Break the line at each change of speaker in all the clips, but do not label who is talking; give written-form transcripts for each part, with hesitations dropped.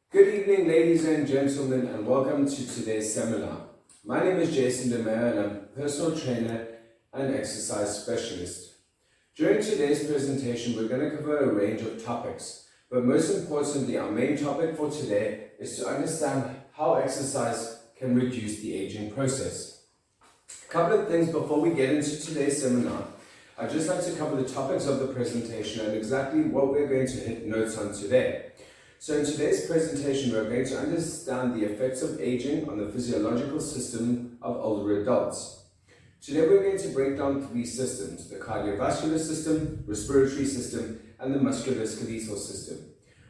Good evening, ladies and gentlemen, and welcome to today's seminar. My name is Jason DeMeo, and I'm a personal trainer and exercise specialist. During today's presentation, we're going to cover a range of topics, but most importantly, our main topic for today is to understand how exercise can reduce the aging process. A couple of things before we get into today's seminar. I'd just like to cover the topics of the presentation and exactly what we're going to hit notes on today. So in today's presentation, we're going to understand the effects of aging on the physiological system of older adults. Today we're going to break down three systems: the cardiovascular system, respiratory system, and the musculoskeletal system.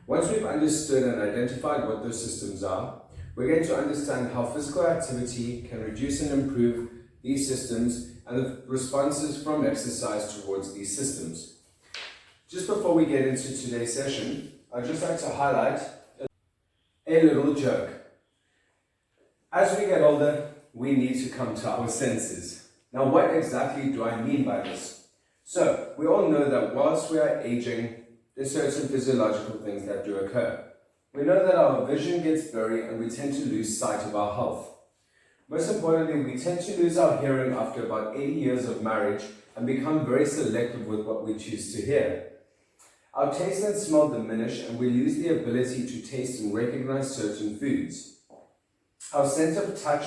Once we've understood and identified what those systems are, we're going to understand how physical activity can reduce and improve these systems and the responses from exercise towards these systems. Just before we get into today's session, I'd just like to highlight a little joke. As we get older, we need to come to our senses. Now, what exactly do I mean by this? So, we all know that whilst we are aging, there's certain physiological things that do occur. We know that our vision gets blurry and we tend to lose sight of our health. Most importantly, we tend to lose our hearing after about 80 years of marriage and become very selective with what we choose to hear. Our taste and smell diminish and we lose the ability to taste and recognize certain foods. Our sense of touch,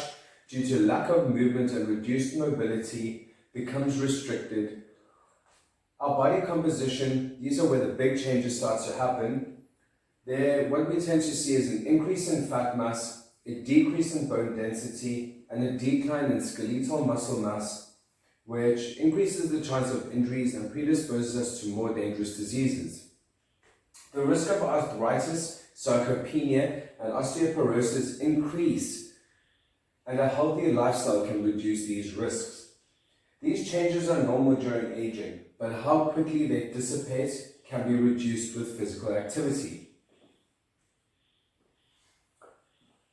due to lack of movement and reduced mobility, becomes restricted. Our body composition, these are where the big changes start to happen. What we tend to see is an increase in fat mass, a decrease in bone density, and a decline in skeletal muscle mass, which increases the chance of injuries and predisposes us to more dangerous diseases. The risk of arthritis, sarcopenia, and osteoporosis increase, and a healthy lifestyle can reduce these risks. These changes are normal during aging, but how quickly they dissipate can be reduced with physical activity.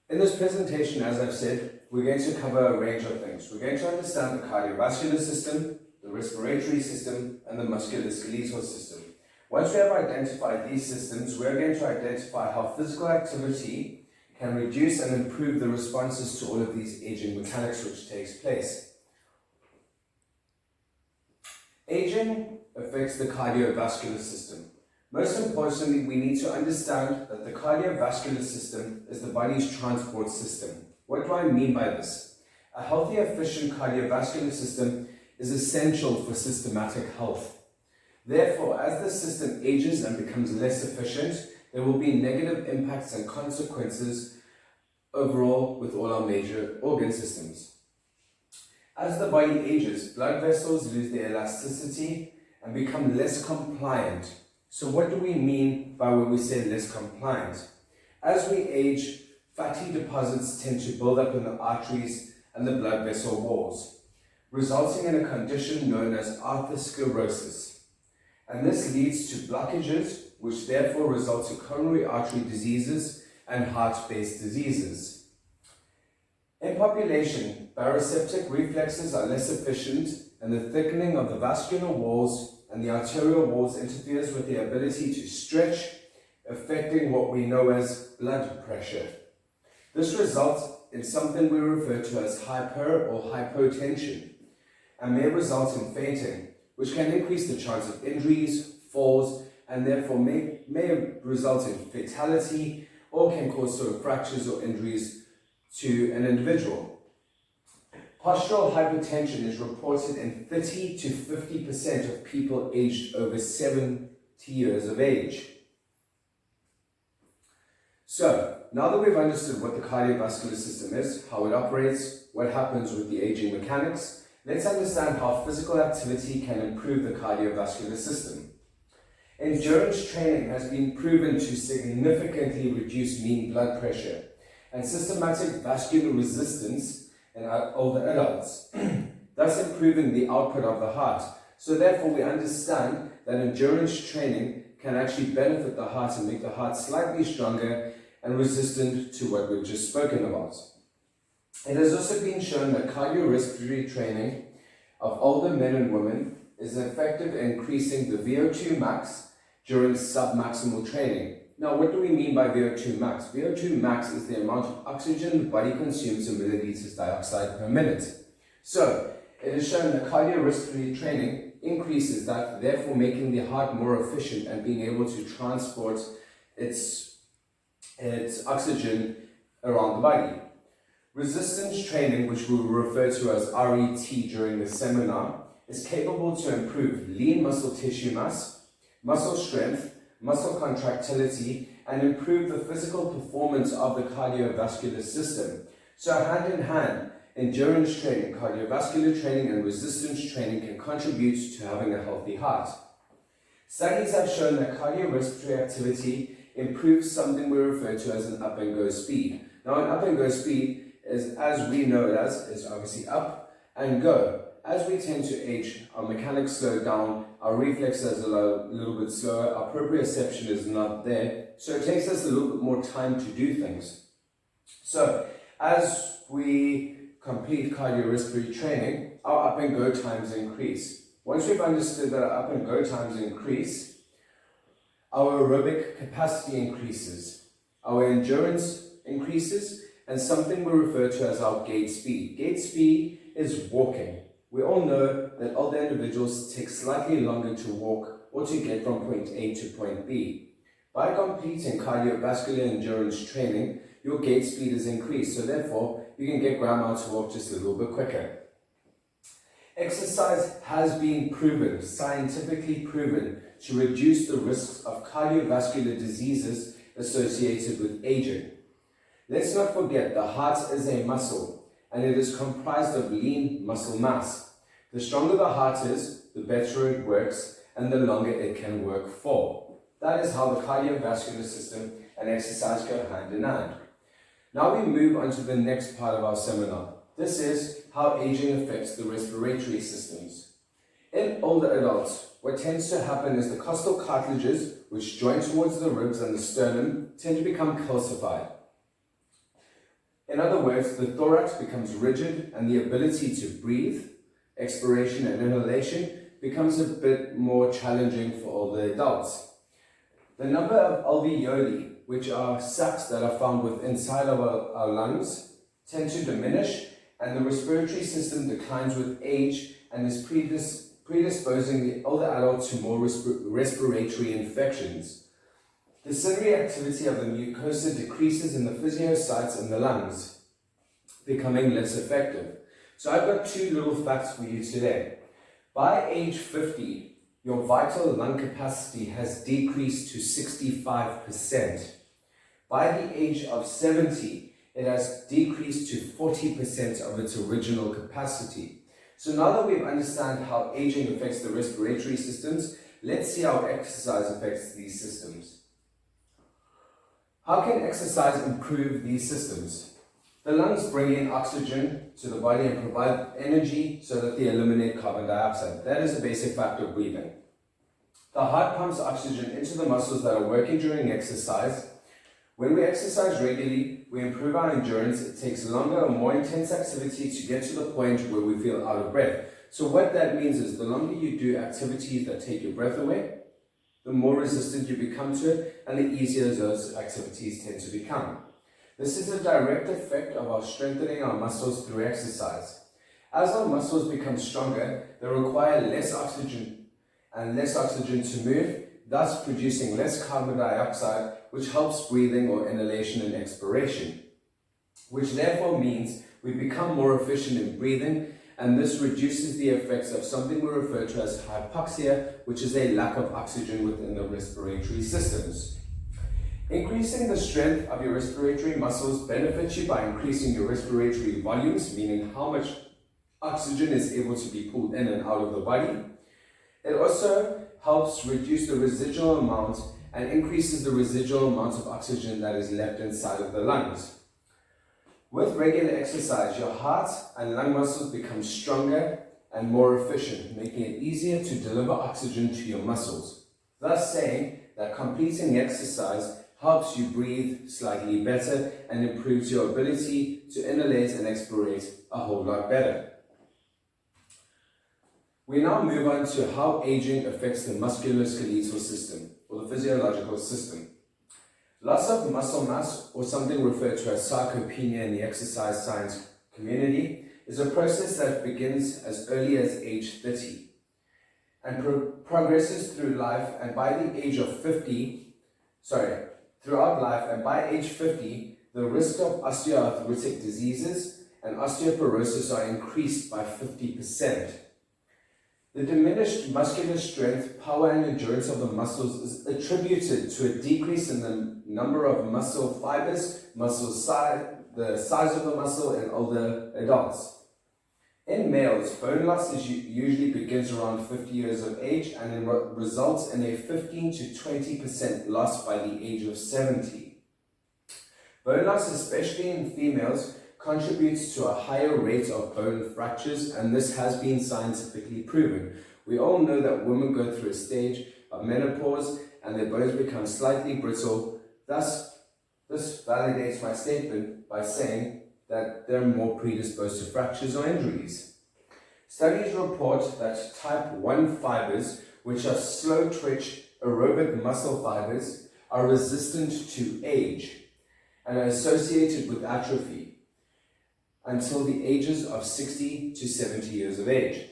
In this presentation, as I've said, we're going to cover a range of things. We're going to understand the cardiovascular system, the respiratory system, and the musculoskeletal system. Once we have identified these systems, we're going to identify how physical activity can reduce and improve the responses to all of these aging mechanics which takes place. Aging affects the cardiovascular system. Most importantly, we need to understand that the cardiovascular system is the body's transport system. What do I mean by this? A healthy, efficient cardiovascular system is essential for systematic health. Therefore, as the system ages and becomes less efficient, there will be negative impacts and consequences overall with all our major organ systems. As the body ages, blood vessels lose their elasticity and become less compliant. So what do we mean by when we say less compliant? As we age, fatty deposits tend to build up in the arteries and the blood vessel walls, resulting in a condition known as atherosclerosis. And this leads to blockages, which therefore result in coronary artery diseases and heart-based diseases. In population, baroceptic reflexes are less efficient, and the thickening of the vascular walls and the arterial walls interferes with the ability to stretch, affecting what we know as blood pressure. This results in something we refer to as hyper or hypotension, and may result in fainting, which can increase the chance of injuries, falls, and therefore may result in fatality or can cause sort of fractures or injuries to an individual. Postural hypertension is reported in 30 to 50% of people aged over 70 years of age. So, now that we've understood what the cardiovascular system is, how it operates, what happens with the aging mechanics, let's understand how physical activity can improve the cardiovascular system. Endurance training has been proven to significantly reduce mean blood pressure and systematic vascular resistance in older adults, thus improving the output of the heart. So therefore we understand that endurance training can actually benefit the heart and make the heart slightly stronger and resistant to what we've just spoken about. It has also been shown that cardiorespiratory training of older men and women is effective in increasing the VO2 max during submaximal training, Now, what do we mean by VO2 max? VO2 max is the amount of oxygen the body consumes in milliliters dioxide per minute. So, it is shown that cardiorespiratory training increases that, therefore making the heart more efficient and being able to transport its oxygen around the body. Resistance training, which we will refer to as RET during the seminar, is capable to improve lean muscle tissue mass, muscle strength, muscle contractility, and improve the physical performance of the cardiovascular system. So hand in hand, endurance training, cardiovascular training, and resistance training can contribute to having a healthy heart. Studies have shown that cardiorespiratory activity improves something we refer to as an up and go speed. Now, an up and go speed is, as we know it as, is obviously up and go. As we tend to age, our mechanics slow down, our reflexes are a little bit slower, our proprioception is not there, so it takes us a little bit more time to do things. So, as we complete cardiorespiratory training, our up and go times increase. Once we've understood that our up and go times increase, our aerobic capacity increases, our endurance increases, and something we refer to as our gait speed. Gait speed is walking. We all know that older individuals take slightly longer to walk or to get from point A to point B. By completing cardiovascular endurance training, your gait speed is increased, so therefore you can get grandma to walk just a little bit quicker. Exercise has been proven, scientifically proven, to reduce the risks of cardiovascular diseases associated with aging. Let's not forget the heart is a muscle, and it is comprised of lean muscle mass. The stronger the heart is, the better it works, and the longer it can work for. That is how the cardiovascular system and exercise go hand in hand. Now we move on to the next part of our seminar. This is how aging affects the respiratory systems. In older adults, what tends to happen is the costal cartilages, which join towards the ribs and the sternum, tend to become calcified. In other words, the thorax becomes rigid and the ability to breathe, expiration and inhalation becomes a bit more challenging for older adults. The number of alveoli, which are sacs that are found within inside of our lungs, tend to diminish, and the respiratory system declines with age and is predisposing the older adult to more respiratory infections. The ciliary activity of the mucosa decreases in the physiocytes in the lungs, becoming less effective. So I've got two little facts for you today. By age 50, your vital lung capacity has decreased to 65%. By the age of 70, it has decreased to 40% of its original capacity. So now that we understand how aging affects the respiratory systems, let's see how exercise affects these systems. How can exercise improve these systems? The lungs bring in oxygen to the body and provide energy so that they eliminate carbon dioxide. That is a basic fact of breathing. The heart pumps oxygen into the muscles that are working during exercise. When we exercise regularly, we improve our endurance. It takes longer and more intense activity to get to the point where we feel out of breath. So what that means is the longer you do activities that take your breath away, the more resistant you become to it, and the easier those activities tend to become. This is a direct effect of our strengthening our muscles through exercise. As our muscles become stronger, they require less oxygen to move, thus producing less carbon dioxide, which helps breathing or inhalation and expiration, which therefore means we become more efficient in breathing, and this reduces the effects of something we refer to as hypoxia, which is a lack of oxygen within the respiratory systems. Increasing the strength of your respiratory muscles benefits you by increasing your respiratory volumes, meaning how much oxygen is able to be pulled in and out of the body. It also helps reduce the residual amount and increases the residual amount of oxygen that is left inside of the lungs. With regular exercise, your heart and lung muscles become stronger and more efficient, making it easier to deliver oxygen to your muscles. Thus saying that completing exercise helps you breathe slightly better and improves your ability to inhalate and expirate a whole lot better. We now move on to how aging affects the musculoskeletal system, or the physiological system. Loss of muscle mass, or something referred to as sarcopenia in the exercise science community, is a process that begins as early as age 30 and progresses through life, and by the age of 50, throughout life, and by age 50, the risk of osteoarthritic diseases and osteoporosis are increased by 50%. The diminished muscular strength, power, and endurance of the muscles is attributed to a decrease in the number of muscle fibers, muscle size, the size of the muscle in older adults. In males, bone loss usually begins around 50 years of age and results in a 15 to 20% loss by the age of 70. Bone loss, especially in females, contributes to a higher rate of bone fractures, and this has been scientifically proven. We all know that women go through a stage of menopause and their bones become slightly brittle. Thus, this validates my statement by saying that they're more predisposed to fractures or injuries. Studies report that type 1 fibers, which are slow-twitch aerobic muscle fibers, are resistant to age and are associated with atrophy until the ages of 60 to 70 years of age.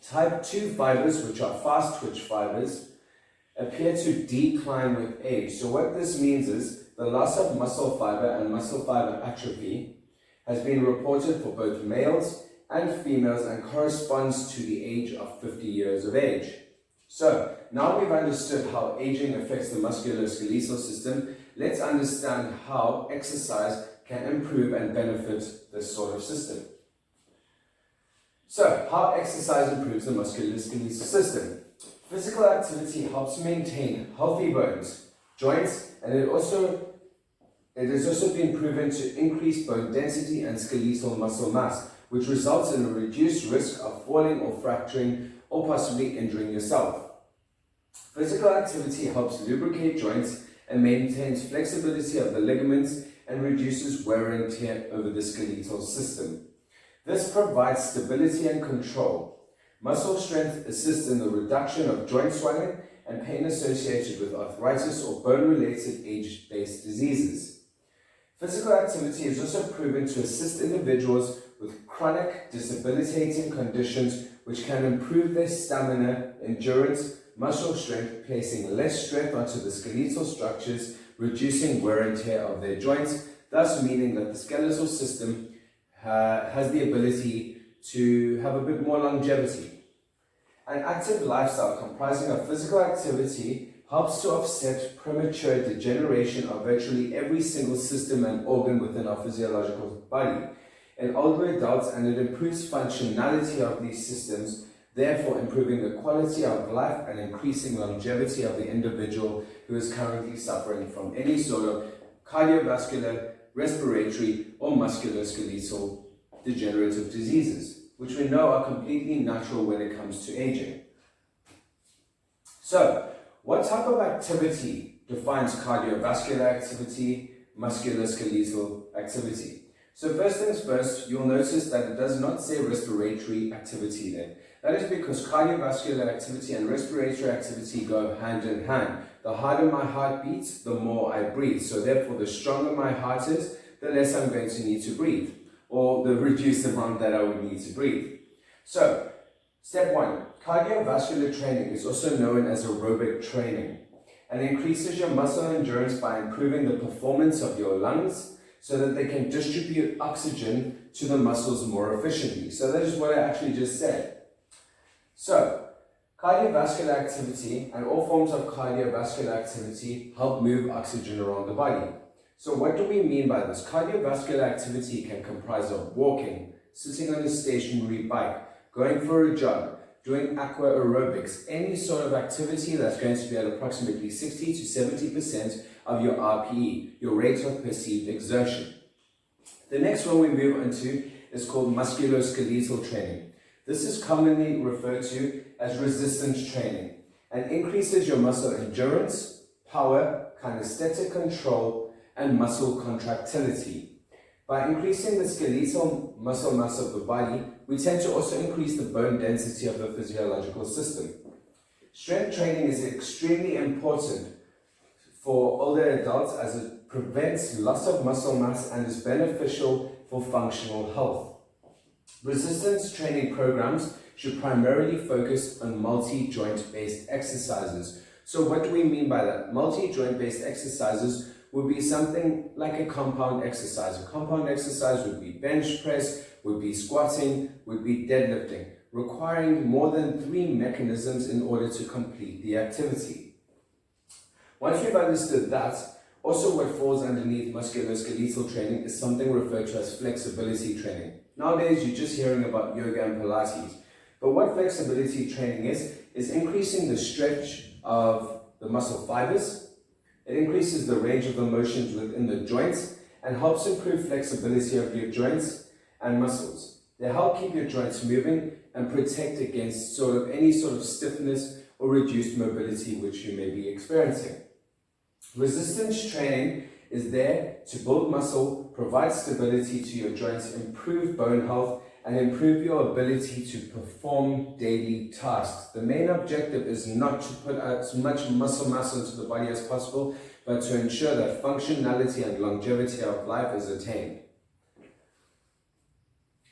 Type 2 fibers, which are fast-twitch fibers, appear to decline with age. So what this means is the loss of muscle fiber and muscle fiber atrophy has been reported for both males and females and corresponds to the age of 50 years of age. So now we've understood how aging affects the musculoskeletal system, let's understand how exercise can improve and benefit this sort of system. So, how exercise improves the musculoskeletal system. Physical activity helps maintain healthy bones, joints, and it has also been proven to increase bone density and skeletal muscle mass, which results in a reduced risk of falling or fracturing or possibly injuring yourself. Physical activity helps lubricate joints and maintains flexibility of the ligaments and reduces wear and tear over the skeletal system. This provides stability and control. Muscle strength assists in the reduction of joint swelling and pain associated with arthritis or bone-related age-based diseases. Physical activity is also proven to assist individuals with chronic, debilitating conditions which can improve their stamina, endurance, muscle strength, placing less strength onto the skeletal structures, reducing wear and tear of their joints, thus meaning that the skeletal system has the ability to have a bit more longevity. An active lifestyle comprising of physical activity helps to offset premature degeneration of virtually every single system and organ within our physiological body in older adults, and it improves functionality of these systems, therefore improving the quality of life and increasing longevity of the individual who is currently suffering from any sort of cardiovascular, respiratory, or musculoskeletal degenerative diseases, which we know are completely natural when it comes to aging. So, what type of activity defines cardiovascular activity, musculoskeletal activity? So first things first, you'll notice that it does not say respiratory activity there. That is because cardiovascular activity and respiratory activity go hand in hand. The harder my heart beats, the more I breathe. So therefore, the stronger my heart is, the less I'm going to need to breathe, or the reduced amount that I would need to breathe. So, step 1, cardiovascular training is also known as aerobic training and increases your muscle endurance by improving the performance of your lungs so that they can distribute oxygen to the muscles more efficiently. So that is what I actually just said. So, cardiovascular activity and all forms of cardiovascular activity help move oxygen around the body. So what do we mean by this? Cardiovascular activity can comprise of walking, sitting on a stationary bike, going for a jog, doing aqua aerobics, any sort of activity that's going to be at approximately 60 to 70% of your RPE, your rate of perceived exertion. The next one we move on to is called musculoskeletal training. This is commonly referred to as resistance training and increases your muscle endurance, power, kinesthetic control, and muscle contractility. By increasing the skeletal muscle mass of the body, we tend to also increase the bone density of the physiological system. Strength training is extremely important for older adults as it prevents loss of muscle mass and is beneficial for functional health. Resistance training programs should primarily focus on multi-joint based exercises. So what do we mean by that? Multi-joint based exercises would be something like a compound exercise. A compound exercise would be bench press, would be squatting, would be deadlifting, requiring more than 3 mechanisms in order to complete the activity. Once we've understood that, also what falls underneath musculoskeletal training is something referred to as flexibility training. Nowadays, you're just hearing about yoga and Pilates. But what flexibility training is increasing the stretch of the muscle fibers. It increases the range of motions within the joints and helps improve flexibility of your joints and muscles. They help keep your joints moving and protect against any sort of stiffness or reduced mobility which you may be experiencing. Resistance training is there to build muscle, provide stability to your joints, improve bone health, and improve your ability to perform daily tasks. The main objective is not to put as much muscle mass into the body as possible, but to ensure that functionality and longevity of life is attained.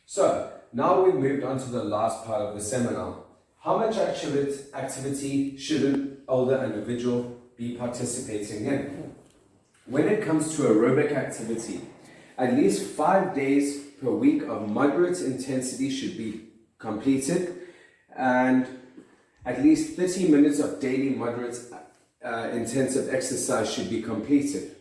So, now we've moved on to the last part of the seminar. How much activity should an older individual be participating in? When it comes to aerobic activity, at least 5 days per week of moderate intensity should be completed, and at least 30 minutes of daily moderate intensive exercise should be completed.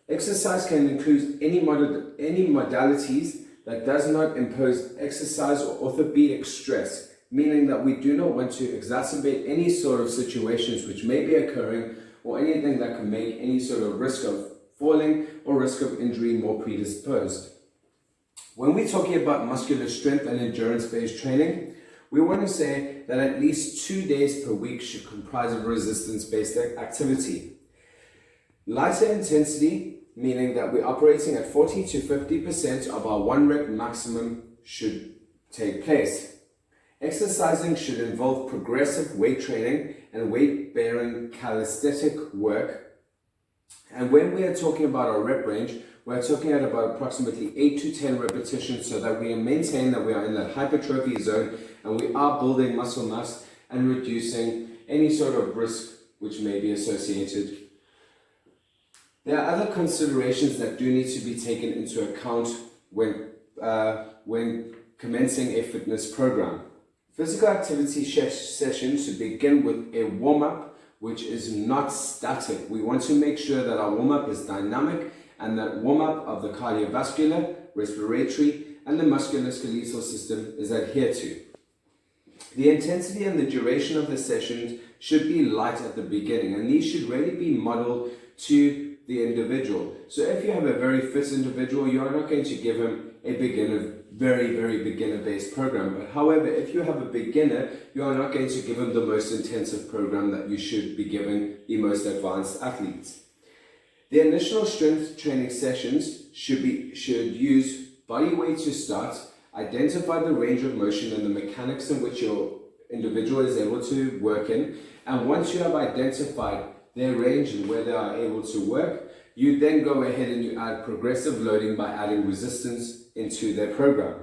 Exercise can include any modalities that does not impose exercise or orthopedic stress, meaning that we do not want to exacerbate any sort of situations which may be occurring or anything that can make any sort of risk of falling or risk of injury more predisposed. When we're talking about muscular strength and endurance-based training, we want to say that at least 2 days per week should comprise of resistance-based activity. Lighter intensity, meaning that we're operating at 40 to 50% of our 1 rep maximum, should take place. Exercising should involve progressive weight training and weight-bearing calisthenic work. And when we are talking about our rep range, we're talking at about approximately 8 to 10 repetitions so that we maintain that we are in that hypertrophy zone and we are building muscle mass and reducing any sort of risk which may be associated. There are other considerations that do need to be taken into account when commencing a fitness program. Physical activity sessions should begin with a warm-up which is not static. We want to make sure that our warm-up is dynamic and that warm-up of the cardiovascular, respiratory, and the musculoskeletal system is adhered to. The intensity and the duration of the sessions should be light at the beginning, and these should really be modeled to the individual. So if you have a very fit individual, you are not going to give him a very beginner-based program. But however, if you have a beginner, you are not going to give him the most intensive program that you should be giving the most advanced athletes. The initial strength training sessions should use body weight to start, identify the range of motion and the mechanics in which your individual is able to work in, and once you have identified their range and where they are able to work, you then go ahead and you add progressive loading by adding resistance into their program.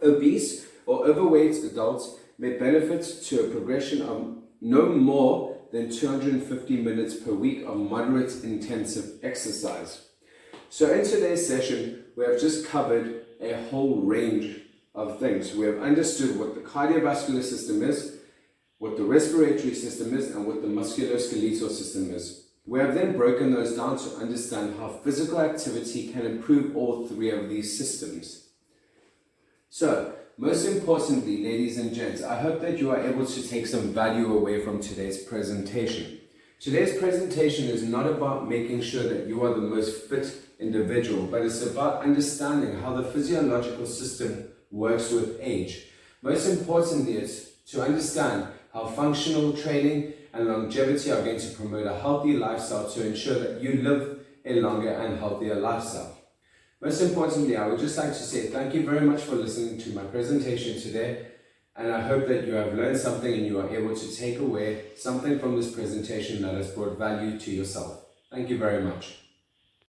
Obese or overweight adults may benefit to a progression of no more than 250 minutes per week of moderate intensive exercise. So in today's session, we have just covered a whole range of things. We have understood what the cardiovascular system is, what the respiratory system is, and what the musculoskeletal system is. We have then broken those down to understand how physical activity can improve all 3 of these systems. So, most importantly, ladies and gents, I hope that you are able to take some value away from today's presentation. Today's presentation is not about making sure that you are the most fit individual, but it's about understanding how the physiological system works with age. Most importantly, it's to understand how functional training and longevity are going to promote a healthy lifestyle to ensure that you live a longer and healthier lifestyle. Most importantly, I would just like to say thank you very much for listening to my presentation today, And I hope that you have learned something and you are able to take away something from this presentation that has brought value to yourself. Thank you very much.